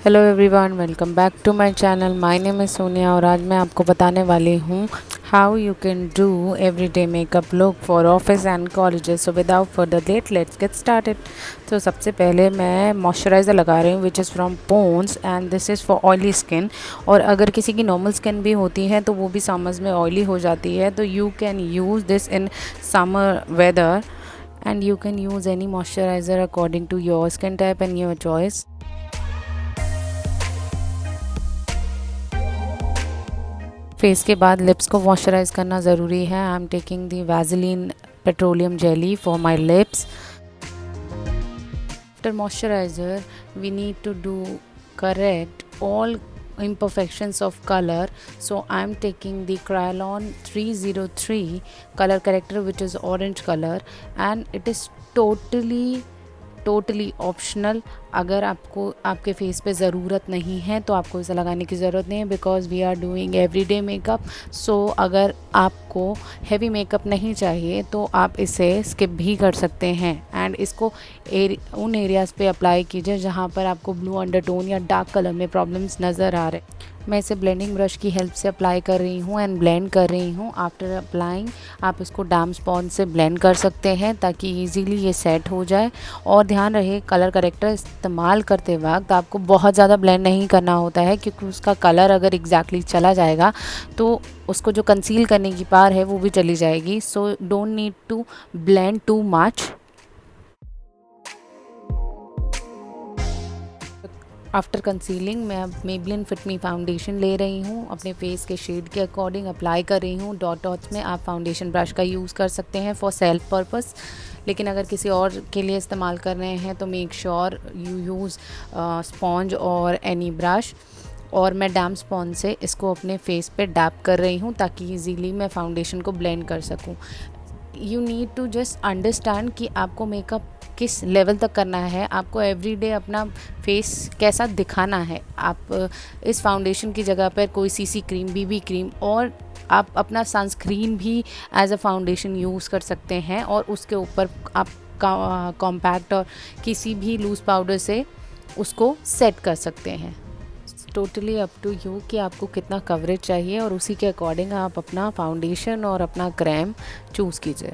Hello everyone, welcome back to my channel. My name is Sonia और आज मैं आपको बताने वाली हूँ how you can do everyday makeup look for office and colleges. So without further late let's get started. तो सबसे पहले मैं मॉइस्चराइज़र लगा रही हूँ which is from Pond's and this is for oily skin. और अगर किसी की नॉर्मल स्किन भी होती है तो वो भी समर्स में ऑयली हो जाती है, तो you can use this in summer weather and you can use any moisturizer according to your skin type and your choice. Face के बाद लिप्स को मॉइस्चराइज करना ज़रूरी है। I am taking the Vaseline petroleum jelly for my lips. After moisturiser we need to do correct all imperfections of color, so I am taking the Kryolan 303 color corrector which is orange color and it is totally optional. अगर आपको आपके face पे ज़रूरत नहीं है तो आपको इसे लगाने की ज़रूरत नहीं है, because we are doing everyday makeup. So अगर आपको हैवी मेकअप नहीं चाहिए तो आप इसे स्किप भी कर सकते हैं एंड इसको उन एरियाज़ पे अप्लाई कीजिए जहाँ पर आपको ब्लू अंडरटोन या डार्क कलर में प्रॉब्लम्स नज़र आ रहे। मैं इसे ब्लेंडिंग ब्रश की हेल्प से अप्लाई कर रही हूँ एंड ब्लेंड कर रही हूँ। आफ्टर अप्लाइंग आप इसको डैम स्पॉन्ज से ब्लेंड कर सकते हैं ताकि इजीली ये सेट हो जाए। और ध्यान रहे कलर करेक्टर इस्तेमाल करते वक्त आपको बहुत ज़्यादा ब्लेंड नहीं करना होता है, क्योंकि उसका कलर अगर एग्जैक्टली चला जाएगा तो उसको जो कंसील करने की पावर है वो भी चली जाएगी। So don't need to blend too much. After concealing मैं अब मेबलिन फिट मी फाउंडेशन ले रही हूँ, अपने फेस के शेड के अकॉर्डिंग अप्लाई कर रही हूँ। डॉट्स में आप फाउंडेशन ब्रश का यूज़ कर सकते हैं फॉर सेल्फ पर्पस, लेकिन अगर किसी और के लिए इस्तेमाल कर रहे हैं तो make sure you use sponge और एनी ब्रश। और मैं डैम स्पॉन्ज से इसको अपने फेस पे डैप कर रही हूँ ताकि इजीली मैं फाउंडेशन को ब्लेंड कर सकूँ। You need to just understand कि आपको मेकअप किस लेवल तक करना है, आपको एवरीडे अपना फेस कैसा दिखाना है। आप इस फाउंडेशन की जगह पर कोई सीसी क्रीम, बीबी क्रीम और आप अपना सनस्क्रीन भी एज अ फाउंडेशन यूज़ कर सकते हैं और उसके ऊपर आप कॉम्पैक्ट और किसी भी लूज़ पाउडर से उसको सेट कर सकते हैं। टोटली अप टू यू कि आपको कितना कवरेज चाहिए और उसी के अकॉर्डिंग आप अपना फाउंडेशन और अपना क्रीम चूज़ कीजिए।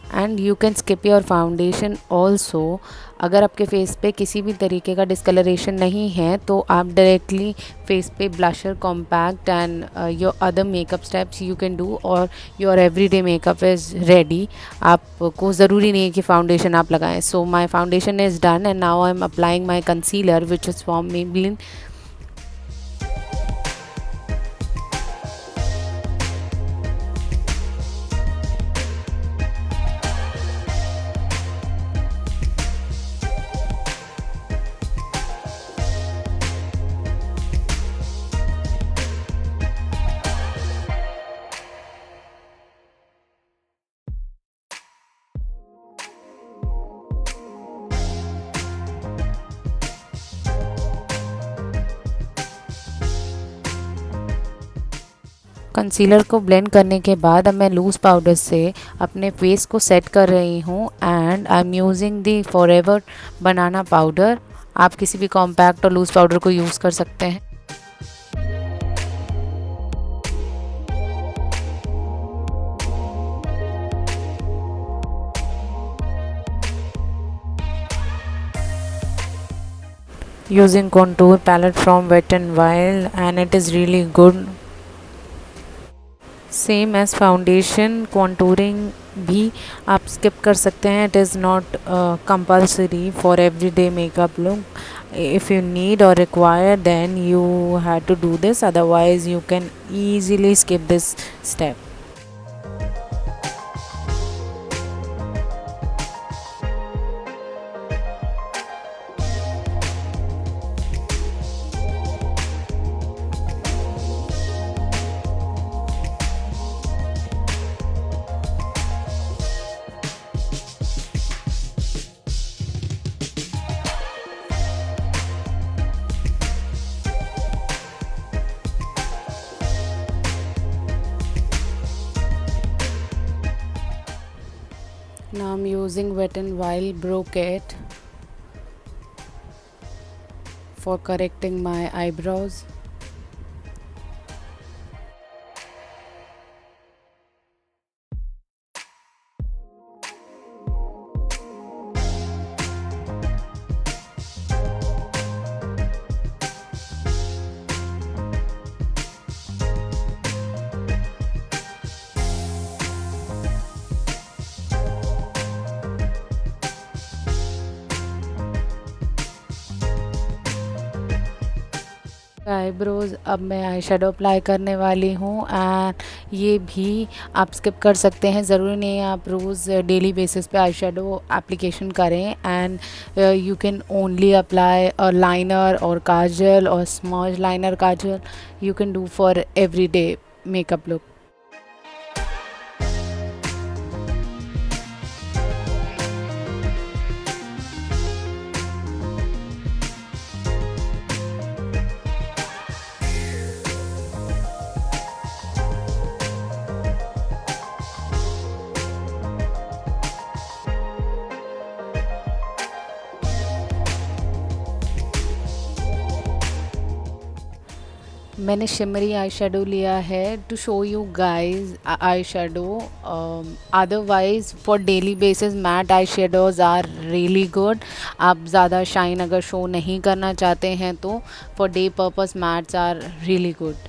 And you can skip your foundation also. अगर आपके फेस पे किसी भी तरीके का डिस्कलरेशन नहीं है तो आप डायरेक्टली फेस पे blusher, compact and your other makeup steps you can do और your everyday makeup is ready. आपको ज़रूरी नहीं है कि फाउंडेशन आप लगाएं। So my foundation is done and now I am applying my concealer which is from Maybelline. Concealer को blend करने के बाद अब मैं लूज़ पाउडर से अपने फेस को सेट कर रही हूँ and I am using the forever banana powder. आप किसी भी कॉम्पैक्ट और लूज़ पाउडर को यूज़ कर सकते हैं। Using contour palette from Wet n Wild and it is really good. Same as foundation, contouring भी आप स्किप कर सकते हैं। It is not compulsory for everyday makeup look. If you need और require then you have to do this, otherwise you can easily skip this step. Now I'm using Wet n Wild Brow Kit. for correcting my eyebrows. Eyebrows अब मैं eye shadow apply करने वाली हूँ and ये भी आप skip कर सकते हैं, ज़रूरी नहीं है आप रोज़ डेली बेसिस पे आई शेडो एप्लीकेशन करें। And you can only apply a liner और काजल और smudge liner kajal you can do for every day makeup look. मैंने शिमरी आई शेडो लिया है to show you guys eye shadow. Otherwise for daily basis matte eye shadows are really good. आप ज़्यादा shine अगर show नहीं करना चाहते हैं तो for day purpose mattes are really good.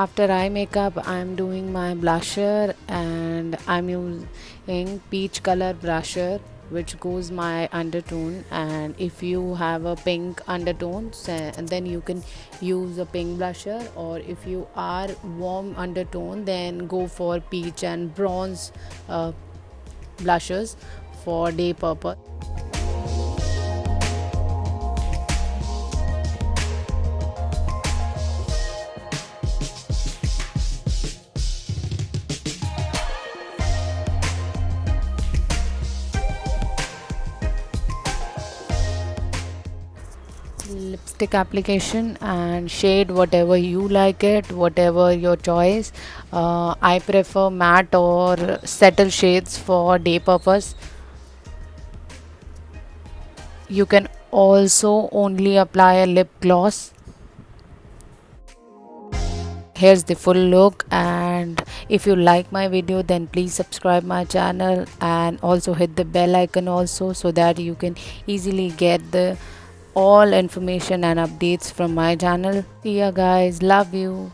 After eye makeup, I'm doing my blusher and I'm using peach color blusher which goes my undertone. And if you have a pink undertone, then you can use a pink blusher, or if you are warm undertone, then go for peach and bronze blushers for day purpose. lipstick application and shade whatever you like it, whatever your choice. I prefer matte or subtle shades for day purpose. You can also only apply a lip gloss. Here's the full look, and if you like my video then please subscribe my channel and also hit the bell icon also, so that you can easily get the all information and updates from my channel. See ya guys, love you.